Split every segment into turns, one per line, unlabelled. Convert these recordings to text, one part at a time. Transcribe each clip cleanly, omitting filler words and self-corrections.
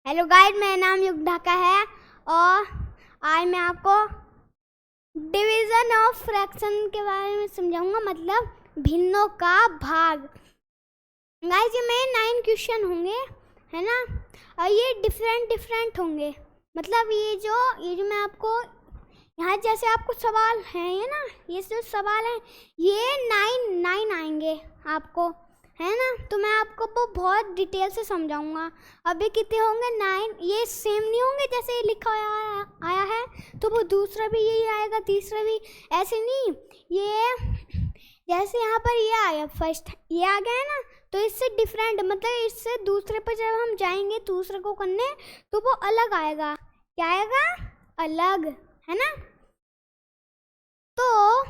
Hello guys, मेरा नाम युग ढाका है और आज मैं आपको डिवीज़न ऑफ फ्रैक्शन के बारे में समझाऊंगा, मतलब भिन्नों का भाग। गाइस ये मेरे 9 क्वेश्चन होंगे, है ना, और ये डिफरेंट होंगे। मतलब ये जो मैं आपको यहाँ जैसे आपको सवाल हैं, ये ना, ये जो सवाल हैं ये 9 आएंगे आपको, है ना। तो मैं आपको वो बहुत डिटेल से समझाऊंगा। अभी कितने होंगे? 9। ये सेम नहीं होंगे जैसे ये लिखा आया है, तो वो दूसरा भी यही आएगा, तीसरा भी ऐसे नहीं। ये जैसे यहाँ पर ये आया, फर्स्ट ये आ गया है ना, तो इससे डिफरेंट, मतलब इससे दूसरे पर जब हम जाएंगे दूसरे को करने तो वो अलग आएगा। क्या आएगा? अलग, है ना। तो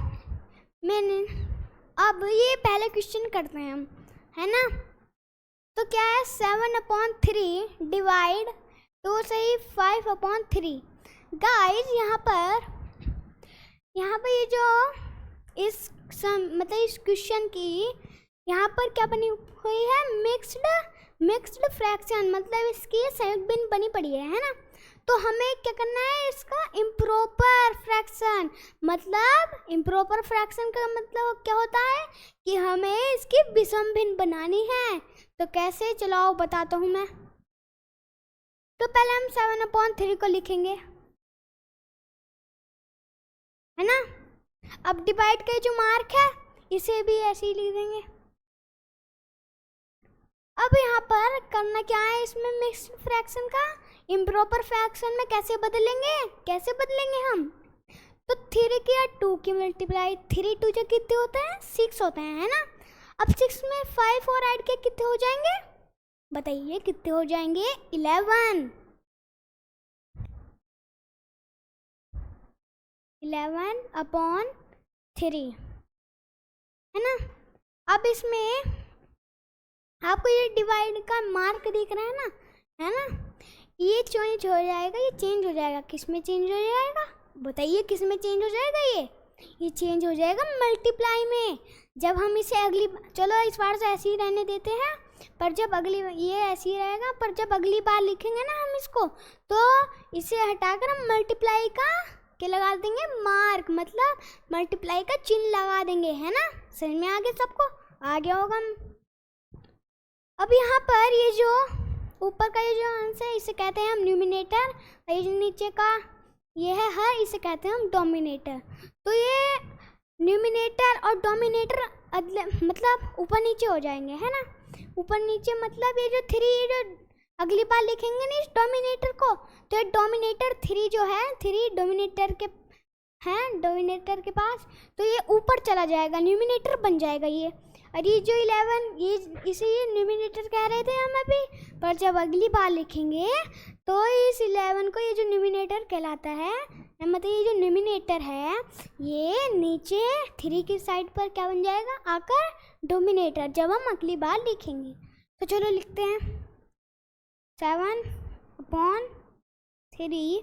मैंने अब ये पहले क्वेश्चन करते हैं हम, है ना। तो क्या है? 7/3 डिवाइड तो सही 5/3। गाइस यहाँ पर ये जो मतलब इस क्वेश्चन की यहाँ पर क्या बनी हुई है? मिक्स्ड फ्रैक्शन, मतलब इसकी संयुक्त भिन्न बनी पड़ी है ना। तो हमें क्या करना है? इसका इम्प्रॉपर फ्रैक्शन, मतलब इम्प्रॉपर फ्रैक्शन का मतलब क्या होता है कि हमें इसकी विषम भिन्न बनानी है। तो कैसे? चलाओ बताता हूँ मैं। तो पहले हम 7/3 को लिखेंगे, है ना। अब डिवाइड के जो मार्क है इसे भी ऐसे ही लिख देंगे। अब यहाँ पर करना क्या है? इसमें मिक्स्ड फ्रैक्शन का इम्प्रॉपर फ्रैक्शन में कैसे बदलेंगे हम? तो 3 की 2 की मल्टीप्लाई, 3 2 जो कितने होते हैं? 6 होते हैं, है ना। अब 6 में 5 और ऐड के कितने हो जाएंगे? बताइए कितने हो जाएंगे? 11 अपॉन 3, है ना। अब इसमें आपको ये डिवाइड का मार्क दिख रहा है ना, है ना। ये चेंज हो जाएगा, ये चेंज हो जाएगा। किस में चेंज हो जाएगा? बताइए किस में चेंज हो जाएगा? ये चेंज हो जाएगा मल्टीप्लाई में। जब हम इसे चलो इस बार से ऐसे ही रहने देते हैं, पर जब ये ऐसे ही रहेगा, पर जब अगली बार लिखेंगे ना हम इसको, तो इसे हटाकर हम मल्टीप्लाई का क्या लगा देंगे? मार्क, मतलब मल्टीप्लाई का चिन्ह लगा देंगे, है ना। समझ में आ गया सबको? आ गया होगा। अब यहाँ पर ये जो ऊपर का ये जो आंसर है इसे कहते हैं हम न्यूमिनेटर, और ये जो नीचे का ये है इसे कहते हैं हम डोमिनेटर। तो ये न्यूमिनेटर और डोमिनेटर मतलब ऊपर नीचे हो जाएंगे, है ना। ऊपर नीचे मतलब ये जो 3 जो अगली बार लिखेंगे ना इस डोमिनेटर को, तो ये डोमिनेटर 3 जो है, 3 डोमिनेटर के पास, तो ये ऊपर चला जाएगा, न्यूमिनेटर बन जाएगा ये। और ये जो 11 इसे ये न्यूमिनेटर कह रहे थे हम अभी, पर जब अगली बार लिखेंगे तो इस 11 को ये जो न्यूमिनेटर कहलाता है, मतलब ये जो न्यूमिनेटर है ये नीचे 3 की साइड पर क्या बन जाएगा? आकर डोमिनेटर, जब हम अगली बार लिखेंगे। तो चलो लिखते हैं 7/3।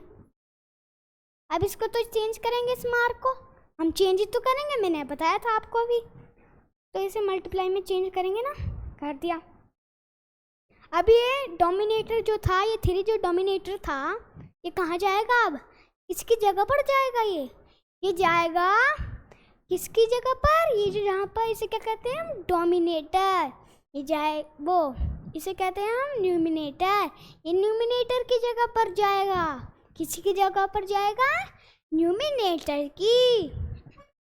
अब इसको तो चेंज करेंगे, इस मार्क को हम चेंज ही तो करेंगे, मैंने बताया था आपको अभी। तो इसे मल्टीप्लाई में चेंज करेंगे ना, कर दिया। अब ये डोमिनेटर जो था, ये 3 जो डोमिनेटर था, ये कहाँ जाएगा? अब इसकी जगह पर जाएगा। ये जाएगा किसकी जगह पर? ये जो जहाँ पर इसे क्या कहते हैं हम? डोमिनेटर। ये जाए वो, इसे कहते हैं हम न्यूमिनेटर। ये न्यूमिनेटर की जगह पर जाएगा। किसी की जगह पर जाएगा? न्यूमिनेटर की।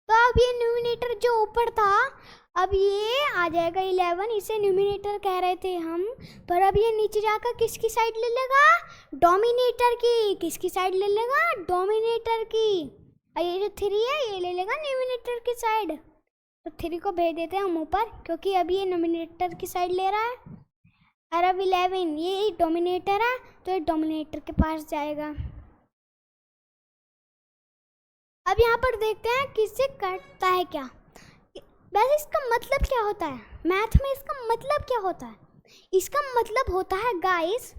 तो अब ये न्यूमिनेटर जो ऊपर था, अब ये आ जाएगा 11, इसे न्यूमिनेटर कह रहे थे हम, पर अब ये नीचे जाकर किसकी साइड ले लेगा? डोमिनेटर की। किसकी साइड ले लेगा? डोमिनेटर की। और ये जो 3 है ये ले लेगा न्यूमिनेटर की साइड। तो 3 को भेज देते हैं हम ऊपर, क्योंकि अभी ये न्यूमिनेटर की साइड ले रहा है। और अब 11 ये डोमिनेटर है, तो ये डोमिनेटर के पास जाएगा। अब यहाँ पर देखते हैं किससे कटता है क्या। वैसे इसका मतलब क्या होता है? मैथ में इसका मतलब क्या होता है? इसका मतलब होता है गाइस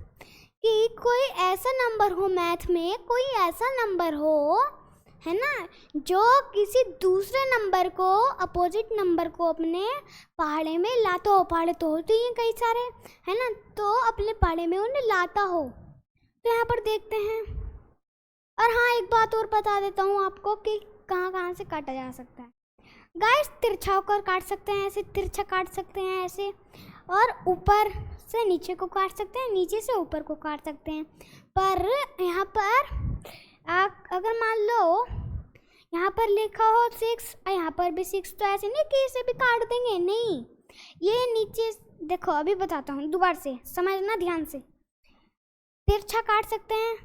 कि कोई ऐसा नंबर हो, मैथ में कोई ऐसा नंबर हो, है ना, जो किसी दूसरे नंबर को, अपोजिट नंबर को अपने पहाड़े में लाता हो। पहाड़े तो होते ही हैं कई सारे, है ना, तो अपने पहाड़े में उन्हें लाता हो, तो यहाँ पर देखते हैं। और हाँ, एक बात और बता देता हूँ आपको कि कहाँ कहाँ से काटा जा सकता है। गाइस, तिरछा होकर काट सकते हैं, ऐसे तिरछा काट सकते हैं ऐसे, और ऊपर से नीचे को काट सकते हैं, नीचे से ऊपर को काट सकते हैं। पर यहाँ पर अगर मान लो यहाँ पर लिखा हो 6 और यहाँ पर भी 6, तो ऐसे नहीं कि इसे भी काट देंगे, नहीं। ये नीचे देखो, अभी बताता हूँ, दोबारा से समझना ध्यान से। तिरछा काट सकते हैं,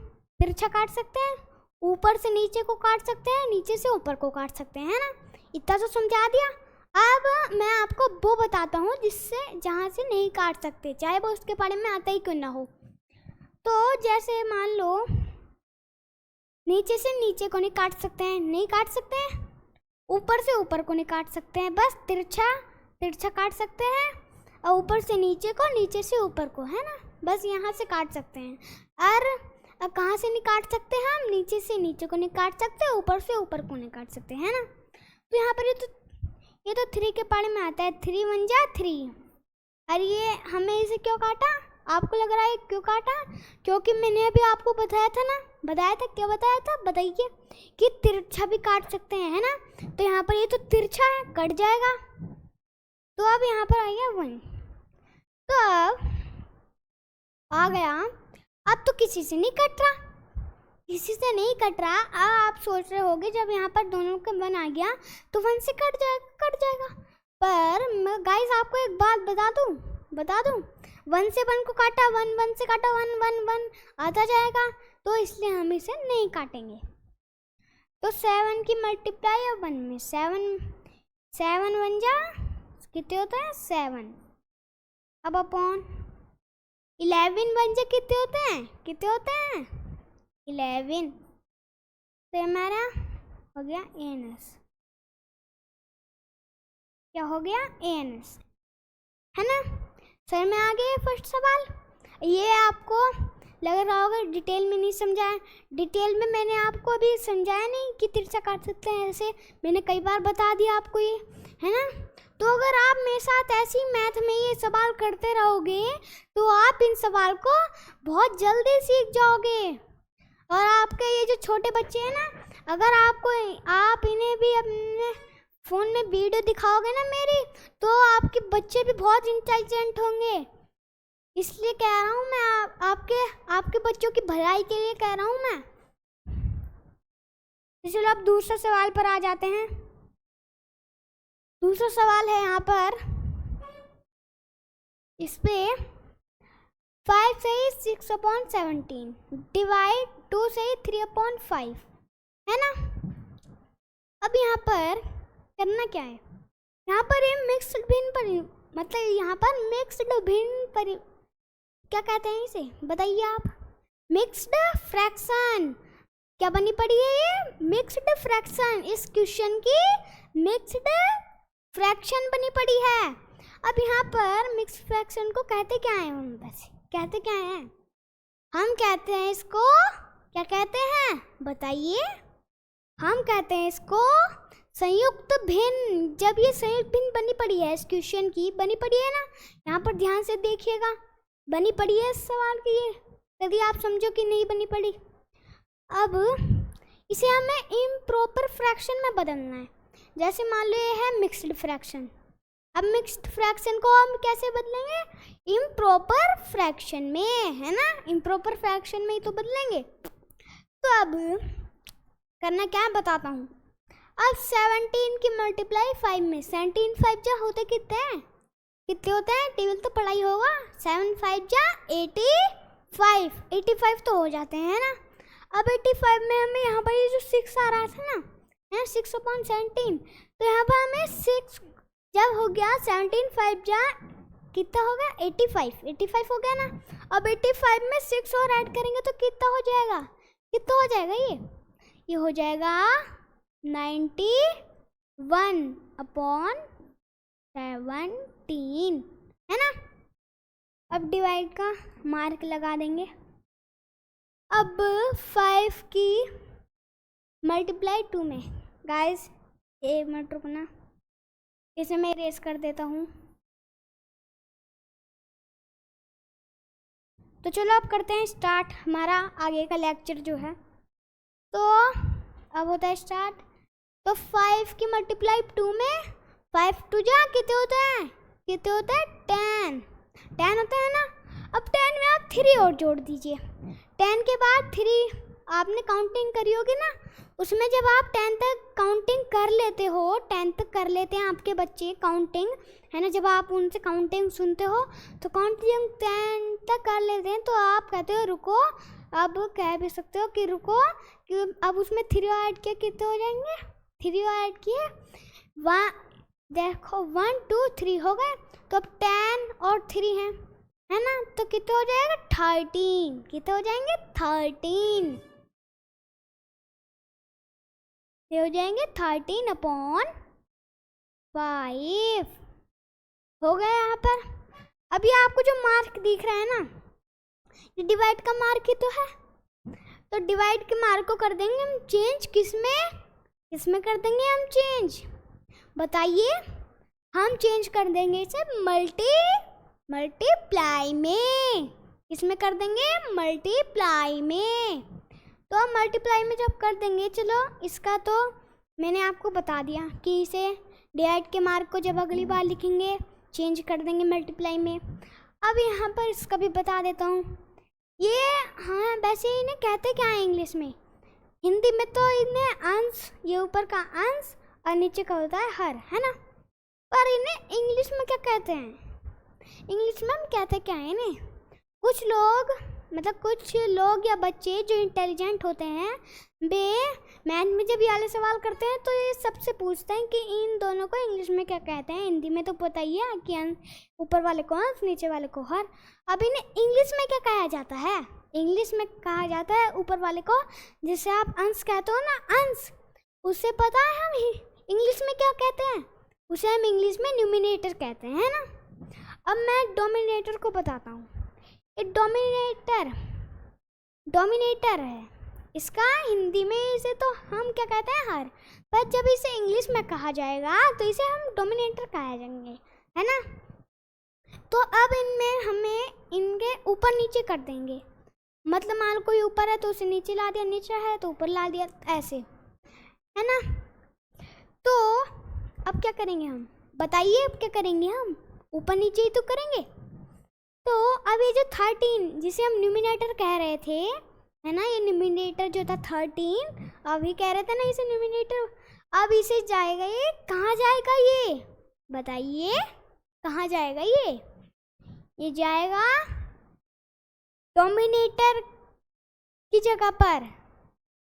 तिरछा काट सकते हैं, ऊपर से नीचे को काट सकते हैं, नीचे से ऊपर को काट सकते हैं, है ना। इतना तो समझा दिया। अब मैं आपको वो बताता हूँ जिससे जहाँ से नहीं काट सकते, चाहे वो उसके बारे में आता ही क्यों ना हो। तो जैसे मान लो नीचे से नीचे को नहीं काट सकते हैं, नहीं काट सकते हैं। ऊपर से ऊपर को नहीं काट सकते हैं, बस तिरछा तिरछा काट सकते हैं। और ऊपर से नीचे को, नीचे से ऊपर को, है ना, बस यहाँ से काट सकते हैं। और कहाँ से नहीं काट सकते हम? नीचे से नीचे को नहीं काट सकते, ऊपर से ऊपर को नहीं काट सकते, है ना। तो यहाँ पर ये तो 3 के बारे में आता है। 3 1 जा 3। अरे ये हमें इसे क्यों काटा? आपको लग रहा है क्यों काटा? क्योंकि मैंने अभी आपको बताया था ना, बताया था, क्या बताया था बताइए, कि तिरछा भी काट सकते हैं, है ना। तो यहाँ पर ये तो तिरछा है, कट जाएगा। तो अब यहाँ पर आ गया 1। तो अब आ गया, अब तो किसी से नहीं कट रहा, किसी से नहीं कट रहा। अब आप सोच रहे होगे जब यहाँ पर दोनों का 1 आ गया तो 1 से कट जाएगा। पर मैं गाइस आपको एक बात बता दूं 1 से 1 को काटा, 1 1 से काटा, 1 1 1 आता जाएगा, तो इसलिए हम इसे नहीं काटेंगे। तो 7 की मल्टीप्लाई है 1 में, 7 1 जा कितने होता है 7। अब अपॉन 11 1 जा कितने होते हैं 11। तो हमारा हो गया ans, क्या हो गया ans, है ना। सर में आ गया फर्स्ट सवाल। ये आपको लग रहा होगा डिटेल में नहीं समझाया, डिटेल में मैंने आपको अभी समझाया नहीं कि तिरछा काट सकते हैं ऐसे, मैंने कई बार बता दिया आपको ये, है ना। तो अगर आप मेरे साथ ऐसी मैथ में ये सवाल करते रहोगे तो आप इन सवाल को बहुत जल्दी सीख जाओगे। और आपके ये जो छोटे बच्चे हैं ना, अगर आप इन्हें भी अपने फ़ोन में वीडियो दिखाओगे ना मेरी, तो आपके बच्चे भी बहुत इंटेलिजेंट होंगे। इसलिए कह रहा हूँ मैं, आपके बच्चों की भलाई के लिए कह रहा हूँ मैं। तो चलो अब दूसरा सवाल पर आ जाते हैं। दूसरा सवाल है यहाँ पर, इस पे 5 से 6/17 डिवाइड 2 से 3/5, है ना। अब यहाँ पर करना क्या है, यहाँ पर ये मिक्स्ड भिन्न मतलब यहाँ पर मिक्स्ड भिन्न क्या कहते हैं इसे बताइए आप? Mixed fraction. क्या बनी पड़ी है ये? Mixed fraction. इस क्वेश्चन की मिक्स्ड फ्रैक्शन बनी पड़ी है। अब यहाँ पर मिक्स्ड फ्रैक्शन को कहते क्या है? हम वैसे कहते क्या है? हम कहते हैं इसको, क्या कहते हैं बताइए? हम कहते हैं इसको संयुक्त भिन्न। जब ये संयुक्त भिन्न बनी पड़ी है, इस क्वेश्चन की बनी पड़ी है ना, यहाँ पर ध्यान से देखिएगा, बनी पड़ी है इस सवाल की ये, यदि आप समझो कि नहीं बनी पड़ी। अब इसे हमें इम्प्रॉपर फ्रैक्शन में बदलना है। जैसे मान लो ये है मिक्स्ड फ्रैक्शन, अब मिक्स्ड फ्रैक्शन को हम कैसे बदलेंगे? इम्प्रॉपर फ्रैक्शन में, है ना, इम्प्रॉपर फ्रैक्शन में ही तो बदलेंगे। तो अब करना क्या है बताता हूँ। अब 17 की मल्टीप्लाई 5 में, 17 5 जा होते कितने हैं? कितने होते हैं? टेबल तो पढ़ाई होगा। 7 5 जा 85, 85 तो हो जाते हैं ना। अब 85 में हमें यहाँ पर ये जो 6 आ रहा था ना, है 6/17, तो यहाँ पर हमें 6 जब हो गया 17 5 जा कितना हो गया 85, 85 हो गया ना। अब 85 में 6 और ऐड करेंगे तो कितना हो जाएगा? कितना हो जाएगा ये हो जाएगा 91/17, है ना। अब डिवाइड का मार्क लगा देंगे। अब 5 की मल्टीप्लाई 2 में, गाइस एक मिनट रुकना, इसे मैं इरेज कर देता हूँ। तो चलो अब करते हैं स्टार्ट हमारा आगे का लेक्चर जो है। तो अब होता है स्टार्ट। तो 5 की मल्टीप्लाई 2 में 5 2 जा कितने होते हैं? 10 10 होते हैं ना। अब 10 में आप 3 और जोड़ दीजिए। 10 के बाद 3 आपने काउंटिंग करी होगी ना, उसमें जब आप 10 तक काउंटिंग कर लेते हो, 10 तक कर लेते हैं आपके बच्चे काउंटिंग, है ना। जब आप उनसे काउंटिंग सुनते हो तो काउंटिंग 10 तक कर लेते हैं तो आप कहते हो रुको। अब कह भी सकते हो कि रुको, कि अब उसमें 3 ऐड किया कितने हो जाएंगे? 3 ऐड किए 1, देखो 1 2 3 हो गए। तो अब 10 और 3 हैं, है ना, तो कितने हो जाएगा? 13। कितने हो जाएंगे? 13। ये हो जाएंगे 13/5 हो गया यहाँ पर। अभी आपको जो मार्क दिख रहा है ना, ये डिवाइड का मार्क ही तो है। तो डिवाइड के मार्क को कर देंगे हम चेंज, किसमें कर देंगे हम चेंज? बताइए। हम चेंज कर देंगे इसे मल्टीप्लाई में। इसमें कर देंगे मल्टीप्लाई में। तो अब मल्टीप्लाई में जब कर देंगे, चलो इसका तो मैंने आपको बता दिया कि इसे डिवाइड के मार्क को जब अगली बार लिखेंगे चेंज कर देंगे मल्टीप्लाई में। अब यहाँ पर इसका भी बता देता हूँ। ये हाँ, वैसे इन्हें कहते क्या है इंग्लिश में? हिंदी में तो इन्हें अंश, ये ऊपर का अंश और नीचे का होता है हर, है ना। पर इन्हें इंग्लिश में क्या कहते हैं? इंग्लिश में हम कहते क्या है इन्हें? कुछ लोग या बच्चे जो इंटेलिजेंट होते हैं, वे मैथ में जब ये वाले सवाल करते हैं तो ये सबसे पूछते हैं कि इन दोनों को इंग्लिश में क्या कहते हैं। हिंदी में तो पता ही है कि ऊपर वाले को अंश, नीचे वाले को हर। अब इन्हें इंग्लिश में क्या कहा जाता है? इंग्लिश में कहा जाता है ऊपर वाले को, जिसे आप अंश कहते हो ना, अंश, उससे पता है हम इंग्लिश में क्या कहते हैं? उसे हम इंग्लिश में न्यूमिनेटर कहते हैं, है ना। अब मैं डोमिनेटर को बताता हूँ। ये डोमिनेटर है। इसका हिंदी में इसे तो हम क्या कहते हैं? हर। पर जब इसे इंग्लिश में कहा जाएगा तो इसे हम डोमिनेटर कहा जाएंगे, है ना। तो अब इनमें हमें इनके ऊपर नीचे कर देंगे। मतलब मान लो कोई ऊपर है तो उसे नीचे ला दिया, नीचे है तो ऊपर ला दिया, ऐसे, है ना। तो अब क्या करेंगे हम? बताइए अब क्या करेंगे हम? ऊपर नीचे ही तो करेंगे। तो अब ये जो 13 जिसे हम न्यूमिनेटर कह रहे थे, है ना, ये न्यूमिनेटर जो था 13, अभी कह रहे थे ना इसे न्यूमिनेटर। अब इसे जाएगा, ये कहाँ जाएगा? ये बताइए कहाँ जाएगा? ये जाएगा डोमिनेटर की जगह पर।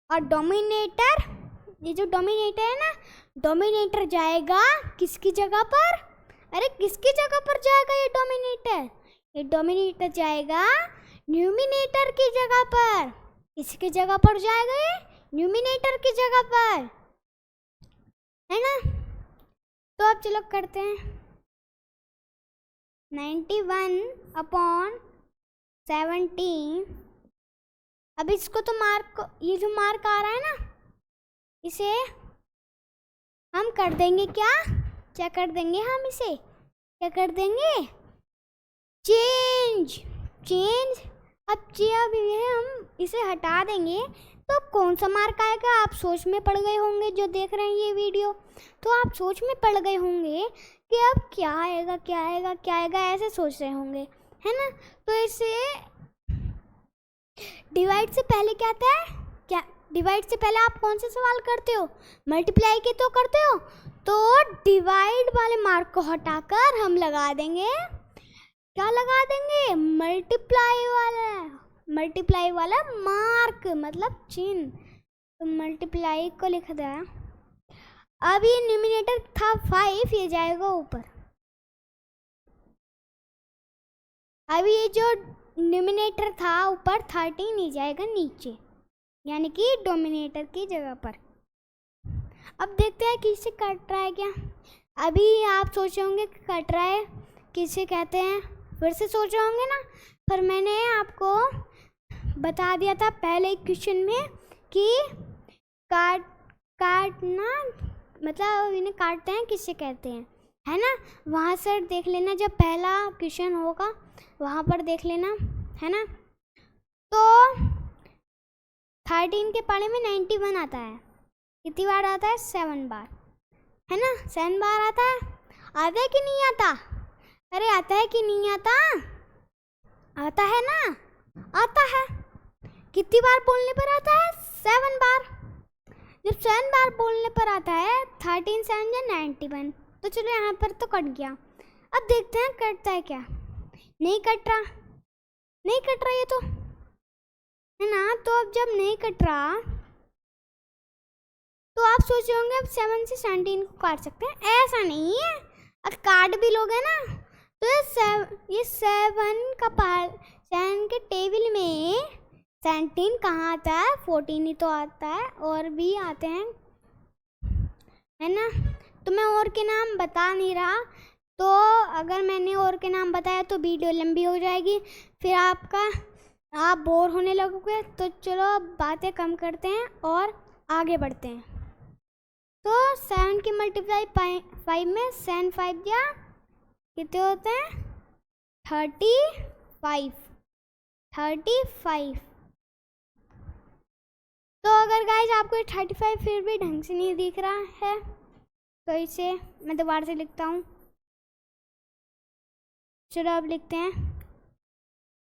और डोमिनेटर, ये जो डोमिनेटर है ना, डोमिनेटर जाएगा किसकी जगह पर? अरे किसकी जगह पर जाएगा ये डोमिनेटर? ये डोमिनेटर जाएगा न्यूमिनेटर की जगह पर। किसकी जगह पर जाएगा ये? न्यूमिनेटर की जगह पर, है ना। तो अब चलो करते हैं 91/17। अब इसको तो मार्क, ये जो मार्क आ रहा है ना, इसे हम कर देंगे क्या कर देंगे हम? इसे क्या कर देंगे? चेंज। अब ये हम इसे हटा देंगे तो कौन सा मार्क आएगा? आप सोच में पड़ गए होंगे जो देख रहे हैं ये वीडियो, तो आप सोच में पड़ गए होंगे कि अब क्या आएगा, ऐसे सोच रहे होंगे, है ना। तो इसे डिवाइड से पहले क्या था? क्या डिवाइड से पहले आप कौन से सवाल करते हो? मल्टीप्लाई के तो करते हो। तो डिवाइड वाले मार्क को हटाकर हम लगा देंगे, क्या लगा देंगे? मल्टीप्लाई वाला मार्क, मतलब चिन्ह। तो मल्टीप्लाई को लिख दिया। अब ये न्यूमिनेटर था 5, ये जाएगा ऊपर। अभी ये जो न्यूमिनेटर था ऊपर 13, ये जाएगा नीचे, यानी कि डोमिनेटर की जगह पर। अब देखते हैं किससे कट रहा है क्या। अभी आप सोचे होंगे कि कट रहा है किसे कहते हैं, फिर से सोचे होंगे ना। पर मैंने आपको बता दिया था पहले क्वेश्चन में कि काटना मतलब इन्हें काटते हैं किससे कहते हैं, है ना। वहाँ से देख लेना, जब पहला क्वेश्चन होगा वहाँ पर देख लेना, है ना। 13 के पाले में 91 आता है, कितनी बार आता है? 7 बार, है ना? 7 बार आता है कि नहीं आता? अरे आता है कि नहीं आता? आता है ना, आता है। कितनी बार बोलने पर आता है? 7 बार। जब 7 बार बोलने पर आता है 13 7 या 91, तो चलो यहाँ पर तो कट गया। अब देखते हैं कटता है क्या। नहीं कट रहा, नहीं कट रहा ये तो, है ना? तो अब जब नहीं कट रहा तो आप सोच रहे होंगे अब 7 से 17 को काट सकते हैं। ऐसा नहीं है, अब काट भी लोगे ना तो ये 7 का पार्ट 7 के टेबल में 17 कहाँ आता है? 14 ही तो आता है, और भी आते हैं, है ना? तो मैं और के नाम बता नहीं रहा, तो अगर मैंने और के नाम बताया तो वीडियो लंबी हो जाएगी, फिर आप बोर होने लगोगे। तो चलो अब बातें कम करते हैं और आगे बढ़ते हैं। तो 7 की मल्टीप्लाई 5 में 7 5 या कितने होते हैं? 35। तो अगर गाइस आपको 35 फिर भी ढंग से नहीं दिख रहा है तो इसे मैं दोबारा से लिखता हूँ। चलो अब लिखते हैं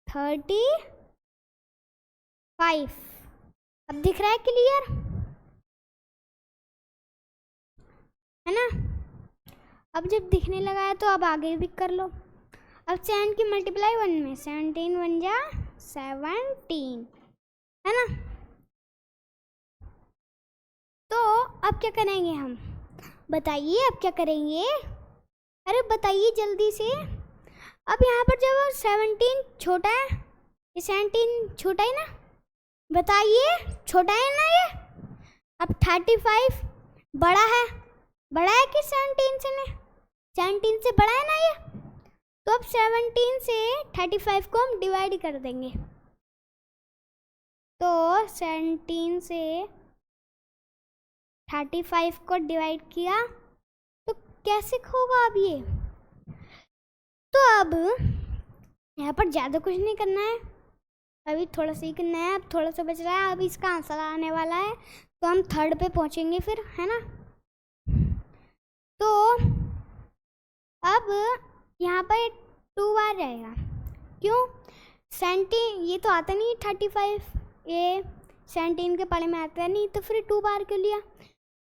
35। अब दिख रहा है क्लियर, है ना? अब जब दिखने लगा है तो अब आगे भी कर लो। अब 7 की मल्टीप्लाई 1 में 17 1 जा 17, है ना? तो अब क्या करेंगे हम? बताइए अब क्या करेंगे? अरे बताइए जल्दी से। अब यहाँ पर जब 17 छोटा है, ये 17 छोटा है ना? बताइए, छोटा है ना ये? अब 35 बड़ा है कि 17 से? नहीं, 17 से बड़ा है ना ये? तो अब 17 से 35 को हम डिवाइड कर देंगे। तो 17 से 35 को डिवाइड किया तो कैसे होगा अब ये? तो अब यहाँ पर ज़्यादा कुछ नहीं करना है, अभी थोड़ा सा ही करना है। अब थोड़ा सा बच रहा है, अब इसका आंसर आने वाला है तो हम 3rd पे पहुँचेंगे फिर, है ना? तो अब यहाँ पर 2 बार रहेगा, क्यों? 17 ये तो आता नहीं 35, ये 17 के पाले में आता नहीं, तो फिर 2 बार क्यों लिया?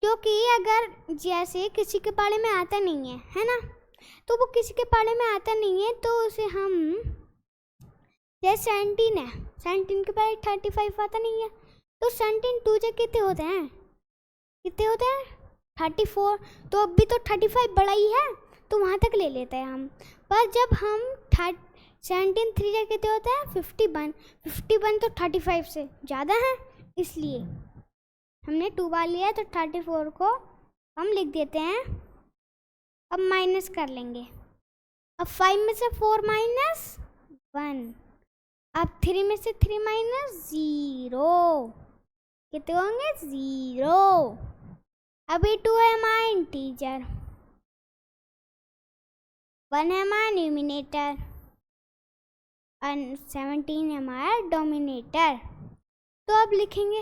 क्योंकि अगर जैसे किसी के पाले में आता नहीं है ना? तो वो किसी के पाले में आता नहीं है तो उसे हम, जैसे 17 है, 17 के पाले 35 आता नहीं है, तो 17 2 से कितने होते हैं? 34। तो अब भी तो 35 बड़ा ही है, तो वहाँ तक ले लेते हैं हम। पर जब हम 17 3 से कितने होते हैं? 51 तो 35 से ज़्यादा है, इसलिए हमने 2 बार लिया है। तो 34 को हम लिख देते हैं। अब माइनस कर लेंगे। अब 5 में से 4 माइनस 1, अब 3 में से 3 माइनस 0, कितने होंगे? 0। अभी 2 है हमारा इंटीजर, 1 है हमारा न्यूमिनेटर और 17 है हमारा डोमिनेटर। तो अब लिखेंगे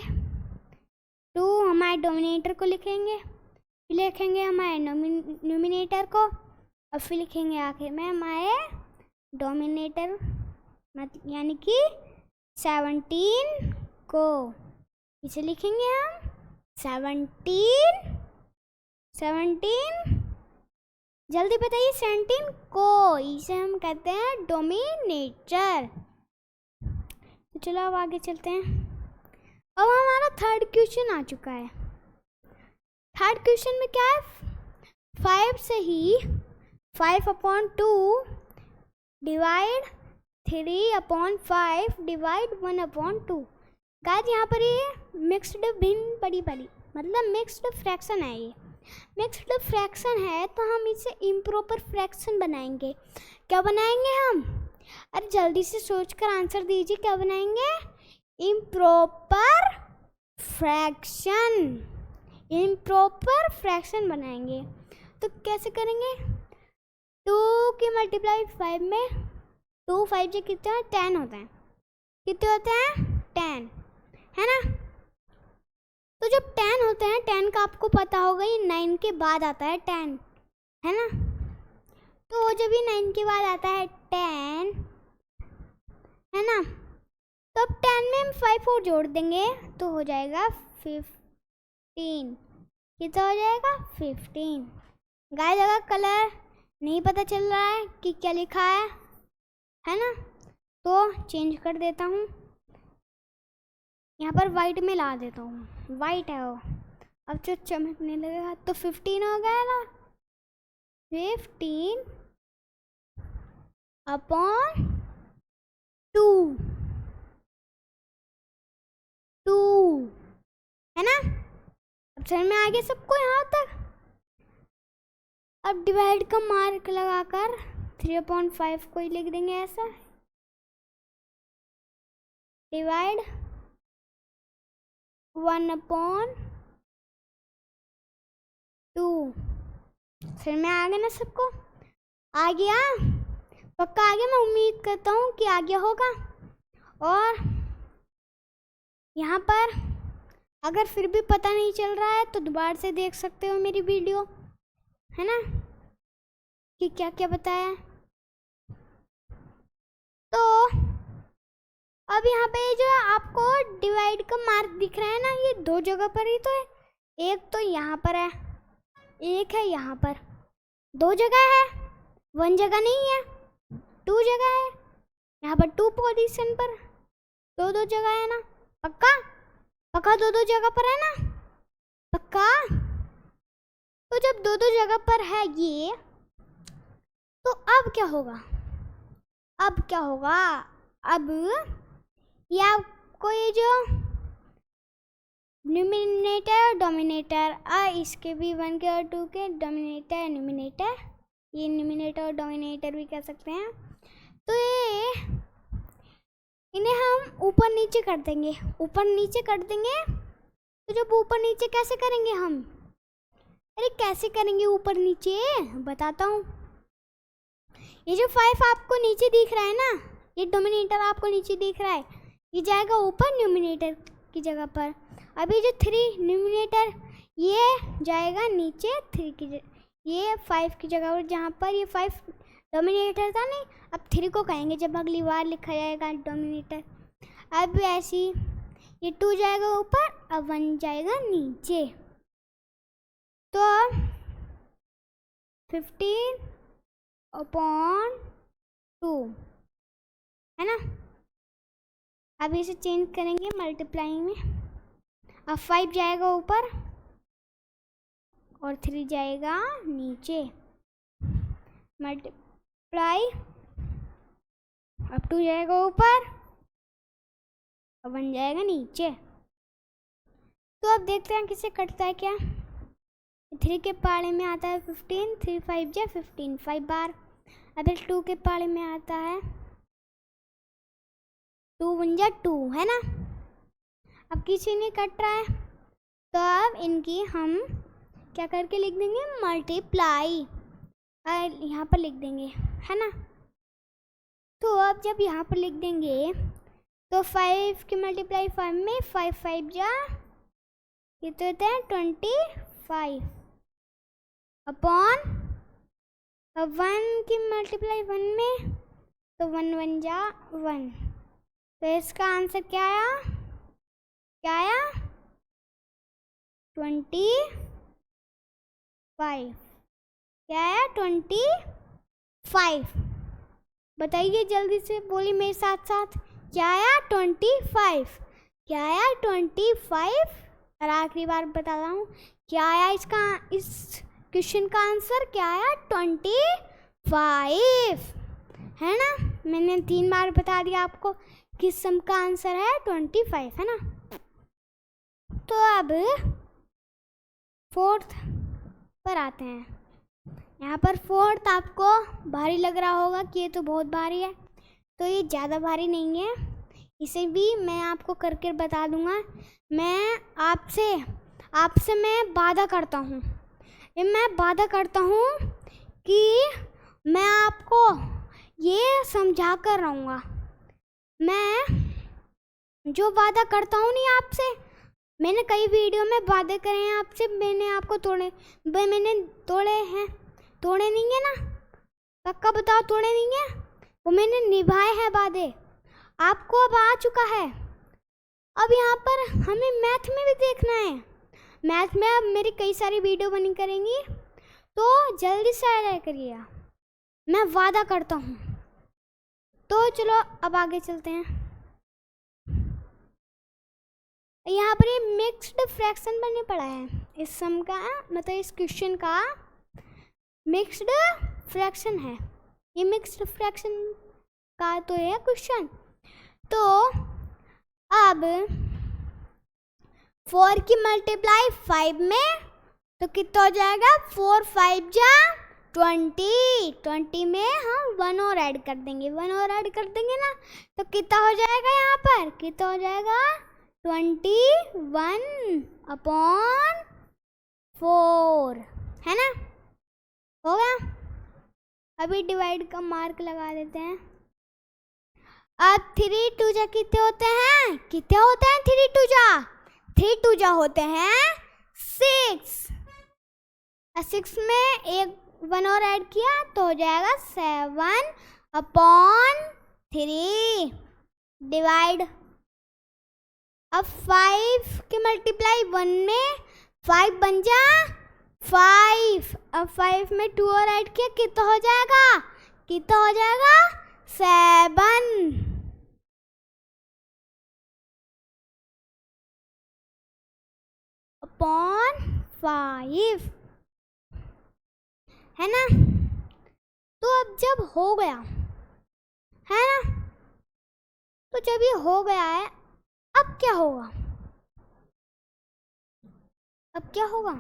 2 हमारे डोमिनेटर को लिखेंगे, फिर लिखेंगे हमारे न्यूमिनेटर को, और फिर लिखेंगे आखिर में हमारे डोमिनेटर यानी कि 17 को। इसे लिखेंगे हम 17 जल्दी बताइए, 17 को, इसे हम कहते हैं डोमिनेटर। तो चलो अब आगे चलते हैं। अब हमारा 3rd क्वेश्चन आ चुका है। 3rd क्वेश्चन में क्या है? 5 से ही 5/2 डिवाइड 3/5 डिवाइड 1/2। गाइस यहाँ पर ये मिक्स्ड भिन्न बड़ी मतलब मिक्स्ड फ्रैक्शन है। ये मिक्स्ड फ्रैक्शन है तो हम इसे इम्प्रॉपर फ्रैक्शन बनाएंगे। क्या बनाएंगे हम? अरे जल्दी से सोचकर आंसर दीजिए, क्या बनाएंगे? इम्प्रॉपर फ्रैक्शन बनाएंगे। तो कैसे करेंगे? 2 की मल्टीप्लाई 5 में 2 5 से कितने हैं? 10 होते हैं। कितने होते हैं? 10, है ना? तो जब 10 होते हैं, 10 का आपको पता होगा ये 9 के बाद आता है 10, है ना। तो जब ये 9 के बाद आता है 10, है ना, तो अब 10 में हम 5 और जोड़ देंगे तो हो जाएगा 15। कितना हो जाएगा? 15। गाइस अगर कलर नहीं पता चल रहा है कि क्या लिखा है ना, तो चेंज कर देता हूँ, यहाँ पर वाइट में ला देता हूँ। वाइट है वो, अब जो चमकने लगेगा तो 15 हो गया ना। 15 अपॉन 2 है ना। अब समझ में आ गया सबको यहाँ तक। अब डिवाइड का मार्क लगाकर 3/5 को ही लिख देंगे ऐसा। डिवाइड 1/2। फिर में आ गया ना सबको? आ गया, पक्का आ गया। मैं उम्मीद करता हूँ कि आ गया होगा। और यहाँ पर अगर फिर भी पता नहीं चल रहा है तो दोबारा से देख सकते हो मेरी वीडियो, है ना, कि क्या क्या बताया। तो अब यहाँ पे जो आपको डिवाइड का मार्क दिख रहा है ना, ये 2 जगह पर ही तो है। एक तो यहाँ पर है, एक है यहाँ पर। 2 जगह है, 1 जगह नहीं है, 2 जगह है। यहाँ पर 2 पोजीशन पर 2 जगह है ना। पक्का पक्का 2 जगह पर है ना, पक्का। तो जब 2 जगह पर है ये, तो अब क्या होगा? अब ये आपको ये जो न्यूमिनेटर और डोमिनेटर, इसके भी 1 के और 2 के डोमिनेटर न्यूमिनेटर, ये न्यूमिनेटर और डोमिनेटर भी कह सकते हैं। तो ये इन्हें हम ऊपर नीचे कर देंगे, ऊपर नीचे कर देंगे। तो जब ऊपर नीचे कैसे करेंगे हम? अरे कैसे करेंगे ऊपर नीचे, बताता हूँ। ये जो 5 आपको नीचे दिख रहा है ना, ये डोमिनेटर आपको नीचे दिख रहा है, ये जाएगा ऊपर न्यूमिनेटर की जगह पर। अभी जो 3 न्यूमिनेटर, ये जाएगा नीचे 3 की ये 5 की जगह पर, जहाँ पर ये 5 डोमिनेटर था नहीं, अब 3 को कहेंगे जब अगली बार लिखा जाएगा डोमिनेटर। अब ऐसी ये 2 जाएगा ऊपर, अब 1 जाएगा नीचे। तो 15/2 है ना। अब इसे चेंज करेंगे मल्टीप्लाइंग में। अब 5 जाएगा ऊपर और 3 जाएगा नीचे। मल्टीप्लाई, अब 2 जाएगा ऊपर और 1 जाएगा नीचे। तो अब देखते हैं किसे कटता है क्या। 3 के पाड़े में आता है 15, 3 5 जा 15, 5 बार। अब 2 के पाड़े में आता है 2 1 जा 2, है ना। अब किसी ने कट रहा है, तो अब इनकी हम क्या करके लिख देंगे? मल्टीप्लाई, यहाँ पर लिख देंगे, है ना। तो अब जब यहाँ पर लिख देंगे तो 5 की मल्टीप्लाई 5 में 5 5 जा, ये तो होता है 25 अपॉन 1 की मल्टीप्लाई 1 में, तो 1 1 जा 1। तो इसका आंसर क्या आया? 25। क्या आया? 25। बताइए जल्दी से, बोलिए मेरे साथ साथ, क्या आया? 25। क्या आया? 25। और आखिरी बार बता रहा हूँ, क्या आया इस क्वेश्चन का आंसर? क्या आया? 25, है ना। मैंने 3 बार बता दिया आपको कि सम का आंसर है 25, है ना। तो अब 4th पर आते हैं। यहाँ पर 4th आपको भारी लग रहा होगा कि ये तो बहुत भारी है, तो ये ज़्यादा भारी नहीं है, इसे भी मैं आपको करके बता दूंगा। मैं आपसे मैं वादा करता हूँ, मैं वादा करता हूँ कि मैं आपको ये समझा कर रहूँगा। मैं जो वादा करता हूँ नहीं आपसे, मैंने कई वीडियो में वादे करे हैं आपसे, मैंने आपको मैंने तोड़े हैं, तोड़े नहीं है ना? पक्का बताओ तोड़े नहीं है? वो मैंने निभाए हैं वादे, आपको अब आ चुका है। अब यहाँ पर हमें मैथ में भी देखना है। मैथ में अब मेरी कई सारी वीडियो बनी करेंगी, तो जल्दी से आया करिएगा, मैं वादा करता हूँ। तो चलो अब आगे चलते हैं। यहाँ पर ये मिक्स्ड फ्रैक्शन बनने पड़ा है, इस सम का मतलब इस क्वेश्चन का मिक्स्ड फ्रैक्शन है। ये मिक्स्ड फ्रैक्शन का तो है क्वेश्चन। तो अब 4 की मल्टीप्लाई 5 में तो कितना हो जाएगा? 4 5 जा 20। 20 में हम 1 और ऐड कर देंगे, 1 और ऐड कर देंगे ना, तो कितना हो जाएगा? यहाँ पर कितना हो जाएगा? 21/4 है ना? हो गया। अभी डिवाइड का मार्क लगा देते हैं। अब 3 2 जा कितने होते हैं? कितने होते हैं 3 2 जा? 3 2 जा होते हैं 6। 6 में एक 1 और ऐड किया तो हो जाएगा 7/3 डिवाइड। अब 5 के मल्टीप्लाई 1 में 5 बन जा 5। अब 5 में 2 और ऐड किया कितना हो जाएगा? कितना हो जाएगा? 7/5 है ना? तो अब जब हो गया है ना, तो जब ये हो गया है, अब क्या होगा? अब क्या होगा?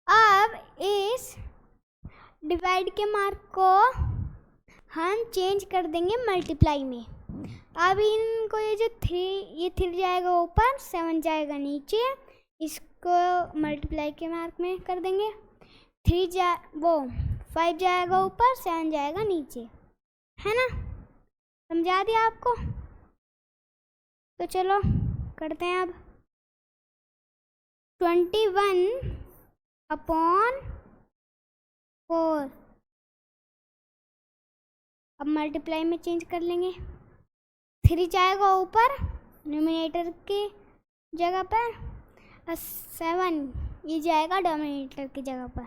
अब इस डिवाइड के मार्क को हम चेंज कर देंगे मल्टीप्लाई में। अब इनको ये जो 3 जाएगा ऊपर, 7 जाएगा नीचे, इसको मल्टीप्लाई के मार्क में कर देंगे। 5 जाएगा ऊपर, 7 जाएगा नीचे, है ना? समझा दिया आपको? तो चलो करते हैं अब। 21/4 अब मल्टीप्लाई में चेंज कर लेंगे। 3 जाएगा ऊपर न्यूमरेटर की जगह पर, 7 ये जाएगा डिनोमिनेटर की जगह पर।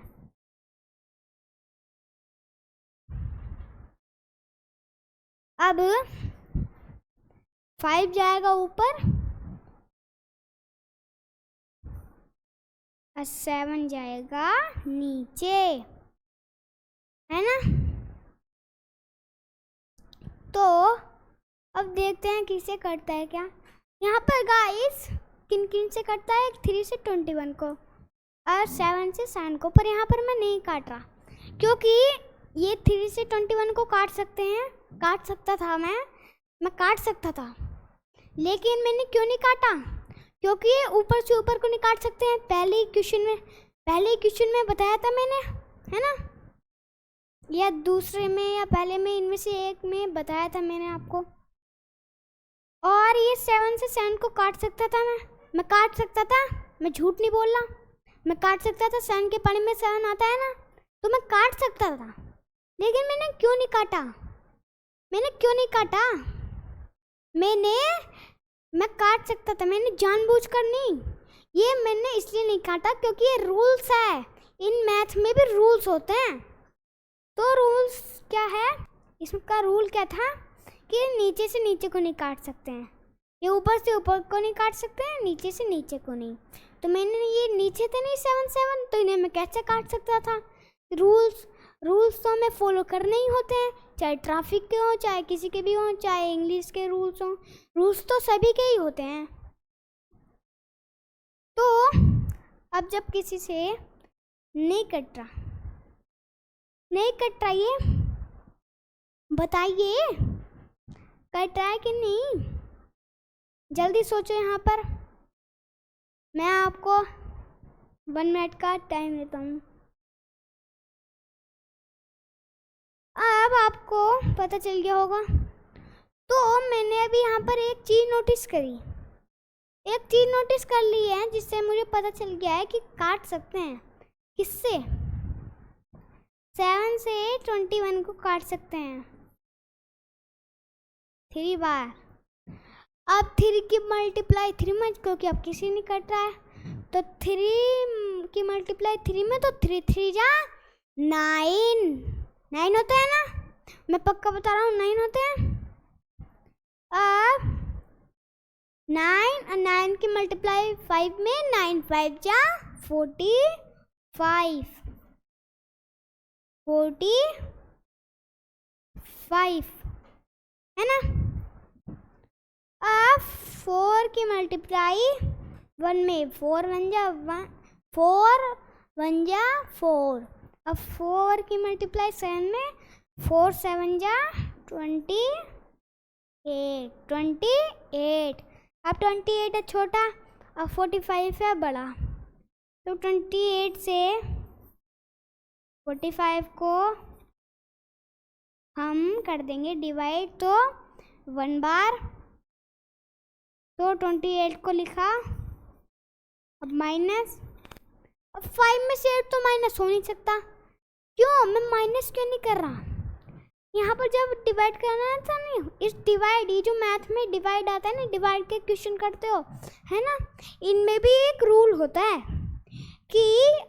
अब 5 जाएगा ऊपर और 7 जाएगा नीचे, है ना? तो अब देखते हैं किसे करता है क्या। यहाँ पर गाइस किन किन से करता है? 3 से 21 को और 7 से 7 को, पर यहाँ पर मैं नहीं काट रहा क्योंकि ये 3 से 21 को काट सकते हैं, काट सकता था मैं काट सकता था, लेकिन मैंने क्यों नहीं काटा? क्योंकि ये ऊपर से ऊपर को नहीं काट सकते हैं। पहले क्वेश्चन में बताया था मैंने, है ना? या दूसरे में या पहले में, इनमें से एक में बताया था मैंने आपको। और ये 7 से 7 को काट सकता था मैं काट सकता था, मैं झूठ नहीं बोल रहा, मैं काट सकता था। 7 के पढ़े में 7 आता है ना, तो मैं काट सकता था, लेकिन मैंने क्यों नहीं काटा? मैं काट सकता था, मैंने जानबूझकर नहीं। ये मैंने इसलिए नहीं काटा क्योंकि ये रूल्स है, इन मैथ में भी रूल्स होते हैं। तो रूल्स क्या है? इसका रूल क्या था कि नीचे से नीचे को नहीं काट सकते हैं, ये ऊपर से ऊपर को नहीं काट सकते हैं, नीचे से नीचे को नहीं। तो मैंने ये नीचे थे नहीं 7 तो इन्हें मैं कैसे काट सकता था? रूल्स तो हमें फॉलो करने ही होते हैं, चाहे ट्रैफिक के हो, चाहे किसी के भी हो, चाहे इंग्लिश के रूल्स हो, रूल्स तो सभी के ही होते हैं। तो अब जब किसी से नहीं कट रहा ये बताइए, कट रहा है कि नहीं? जल्दी सोचो। यहाँ पर मैं आपको 1 मिनट का टाइम देता हूँ। अब आपको पता चल गया होगा। तो मैंने अभी यहाँ पर एक चीज़ नोटिस करी, एक चीज़ नोटिस कर ली है जिससे मुझे पता चल गया है कि काट सकते हैं। किससे? 7 से 21 को काट सकते हैं 3 बार। अब 3 की मल्टीप्लाई 3 में, क्योंकि अब किसी नहीं कट रहा है, तो 3 की मल्टीप्लाई 3 में, तो 3 3 जा 9 होते हैं ना, मैं पक्का बता रहा हूँ 9 होते हैं। अब 9 की मल्टीप्लाई 5 में, 9 5 जा 45 है ना। अब 4 की मल्टीप्लाई 1 में, 4 1 जा 4। अब 4 की मल्टीप्लाई 7 में, 4 7 जा 28। अब 28 है छोटा, अब 45 है बड़ा, तो 28 से 45 को हम कर देंगे डिवाइड, तो 1 बार, तो 28 को लिखा। अब माइनस, अब 5 में से 8 तो माइनस हो नहीं सकता। क्यों? मैं माइनस क्यों नहीं कर रहा? यहाँ पर जब डिवाइड करना है था नहीं, इस डिवाइड, ये जो मैथ में डिवाइड आता है ना, डिवाइड के क्वेश्चन करते हो है ना, इनमें भी एक रूल होता है कि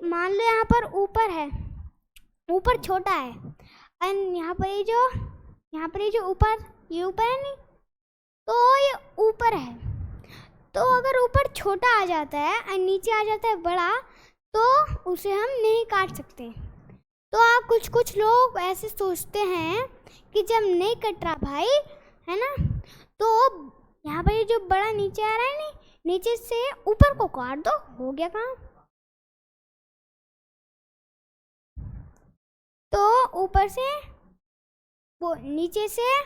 मान लो यहाँ पर ऊपर है, ऊपर छोटा है, और यहाँ पर ये जो ऊपर, ये ऊपर है नहीं, तो ये ऊपर है, तो अगर ऊपर छोटा आ जाता है और नीचे आ जाता है बड़ा, तो उसे हम नहीं काट सकते। तो आप कुछ लोग ऐसे सोचते हैं कि जब नहीं कट रहा भाई, है ना, तो यहाँ पर ये जो बड़ा नीचे आ रहा है नहीं, नीचे से ऊपर को काट दो, हो गया काम। तो ऊपर से वो नीचे से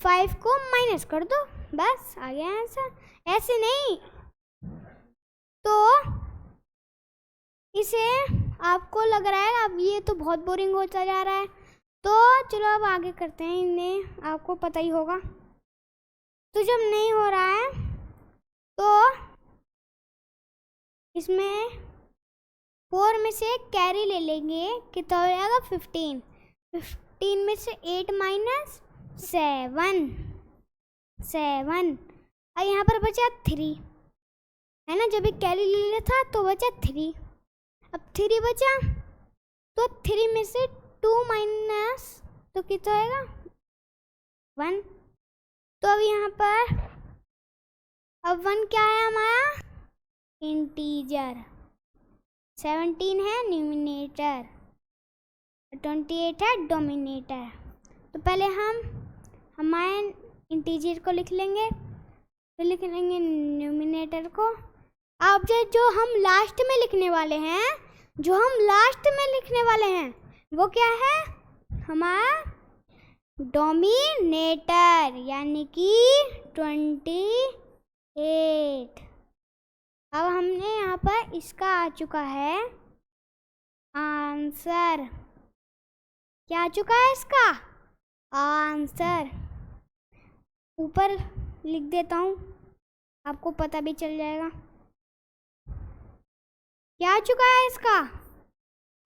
5 को माइनस कर दो, बस आ गया आंसर। ऐसे नहीं, तो इसे आपको लग रहा है अब ये तो बहुत बोरिंग होता जा रहा है, तो चलो अब आगे करते हैं, इन्हें आपको पता ही होगा। तो जब नहीं हो रहा है तो इसमें 4 में से कैरी ले लेंगे, कितना हो जाएगा 15 में से 8 माइनस 7, और यहाँ पर बचा 3 है ना, जब एक कैरी ले लिया था तो बचा 3। अब 3 बचा, तो 3 में से 2 माइनस, तो कितना होएगा 1। तो अब यहाँ पर अब 1 क्या है हमारा, इंटीजर। 17 है न्यूमिनेटर, 28 है डोमिनेटर। तो पहले हम हमारे इंटीजर को लिख लेंगे, फिर लिख लेंगे न्यूमिनेटर को। अब जो हम लास्ट में लिखने वाले हैं, वो क्या है हमारा डोमिनेटर, यानी कि 28। अब हमने यहाँ पर इसका आ चुका है आंसर। क्या आ चुका है इसका आंसर? ऊपर लिख देता हूँ, आपको पता भी चल जाएगा क्या आ चुका है इसका